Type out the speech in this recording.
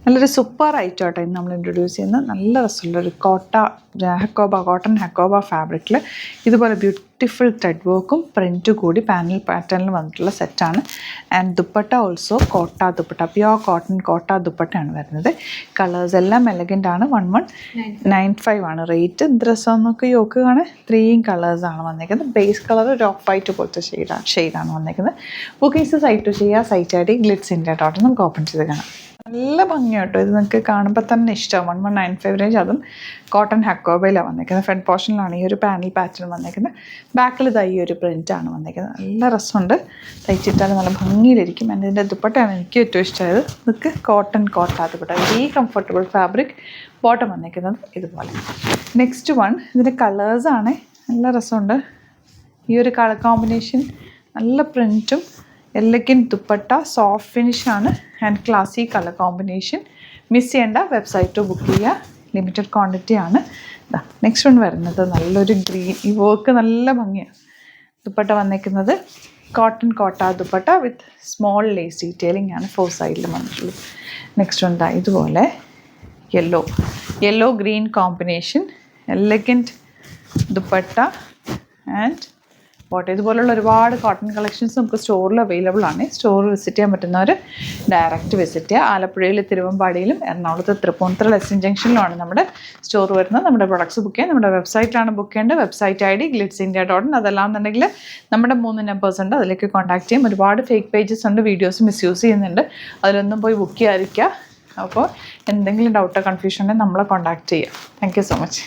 നല്ലൊരു super item ആട്ടോ ഇന്ന് നമ്മൾ ഇൻട്രൊഡ്യൂസ് ചെയ്യുന്നത്. നല്ല രസമുള്ളൊരു കോട്ടൺ ഹക്കോബ ഫാബ്രിക്കിൽ ഇതുപോലെ ബ്യൂട്ടിഫുൾ ത്രെഡ് വർക്കും പ്രിൻറ്റ് കൂടി പാനൽ പാറ്റേണിൽ വന്നിട്ടുള്ള സെറ്റാണ്. And dupatta also dupatta, pure കോട്ട ദുപ്പട്ടയാണ് വരുന്നത്. കളേഴ്സ് എല്ലാം എലഗൻ്റ് ആണ്. 1195 ആണ് റേറ്റ്. ഡ്രസ്സ് നോക്കി യോക്ക് കാണാൻ 3 കളേഴ്സാണ് വന്നിരിക്കുന്നത്. ബേസ് കളർ ഒരു ഓഫ് വൈറ്റ് പോലത്തെ ഷെയ്ഡാണ് വന്നിരിക്കുന്നത്. ബുക്കിങ്സ് സൈറ്റ് ചെയ്യുക. സൈറ്റ് ID glitzindia.in നമുക്ക് ഓപ്പൺ ചെയ്ത് കാണാം. നല്ല ഭംഗിയാട്ടോ ഇത്, നിങ്ങൾക്ക് കാണുമ്പോൾ തന്നെ ഇഷ്ടമാവും. 1195 റേഞ്ച്, അതും കോട്ടൺ ഹക്കോബയിലാണ് വന്നിരിക്കുന്നത്. ഫ്രണ്ട് പോർഷനിലാണ് ഈ ഒരു പാനൽ പാറ്റേൺ വന്നിരിക്കുന്നത്. ബാക്കിൽ ഈ ഒരു പ്രിൻ്റാണ് വന്നിരിക്കുന്നത്. നല്ല രസമുണ്ട്, തയ്ച്ചിട്ടാൽ നല്ല ഭംഗിയിലിരിക്കും. എൻ്റെ ഇതിൻ്റെ ദുപ്പട്ടയാണ് എനിക്ക് ഏറ്റവും ഇഷ്ടമായത്. ഇതൊക്കെ കോട്ട dupatta, very comfortable fabric. Bottom വന്നിരിക്കുന്നത് ഇതുപോലെ. നെക്സ്റ്റ് വൺ, ഇതിൻ്റെ കളേഴ്സാണ്. നല്ല രസമുണ്ട് ഈ ഒരു കളർ കോമ്പിനേഷൻ. നല്ല പ്രിൻറ്റും എലഗൻ്റ് ദുപ്പട്ട, സോഫ്റ്റ് ഫിനിഷാണ് and classy colour combination. Miss ചെയ്യേണ്ട, വെബ്സൈറ്റ് ബുക്ക് ചെയ്യുക. ലിമിറ്റഡ് ക്വാണ്ടിറ്റി ആണ്. നെക്സ്റ്റ് വൺ വരുന്നത് നല്ലൊരു ഗ്രീൻ, ഈ വർക്ക് നല്ല ഭംഗിയാണ്. ദുപ്പട്ട വന്നിരിക്കുന്നത് Kota dupatta with small lace detailing ആണ് 4 സൈഡിലും വന്നിട്ടുള്ളത്. നെക്സ്റ്റ് വൺ ഇതുപോലെ yellow green combination, elegant dupatta and bottom. ഇതുപോലുള്ള ഒരുപാട് കോട്ടൺ കളക്ഷൻസ് നമുക്ക് സ്റ്റോറിൽ അവൈലബിൾ ആണ്. സ്റ്റോർ വിസിറ്റ് ചെയ്യാൻ പറ്റുന്നവർ ഡയറക്റ്റ് വിസിറ്റ് ചെയ്യുക. ആലപ്പുഴയിൽ തിരുവമ്പാടിയിലും എറണാകുളത്ത് തൃപ്പൂണിത്തുറ ലെസ്സിൻ ജംഗ്ഷനിലുമാണ് നമ്മുടെ സ്റ്റോർ വരുന്നത്. നമ്മുടെ പ്രൊഡക്ട്സ് ബുക്ക് ചെയ്യാൻ നമ്മുടെ വെബ്സൈറ്റിലാണ് ബുക്ക് ചെയ്യേണ്ടത്. Website ID glitzindia.in. അതല്ലാന്നുണ്ടെങ്കിൽ നമ്മുടെ 3 നമ്പേഴ്സ് ഉണ്ട്, അതിലേക്ക് കോൺടാക്ട് ചെയ്യും. ഒരുപാട് ഫേക്ക് പേജസ് ഉണ്ട്, വീഡിയോസ് മിസ്യൂസ് ചെയ്യുന്നുണ്ട്. അതിലൊന്നും പോയി ബുക്ക് ചെയ്യാതിരിക്കുക. അപ്പോൾ എന്തെങ്കിലും ഡൗട്ടോ കൺഫ്യൂഷൻ ഉണ്ടെങ്കിൽ നമ്മളെ കോൺടാക്ട് ചെയ്യുക. Thank you so much.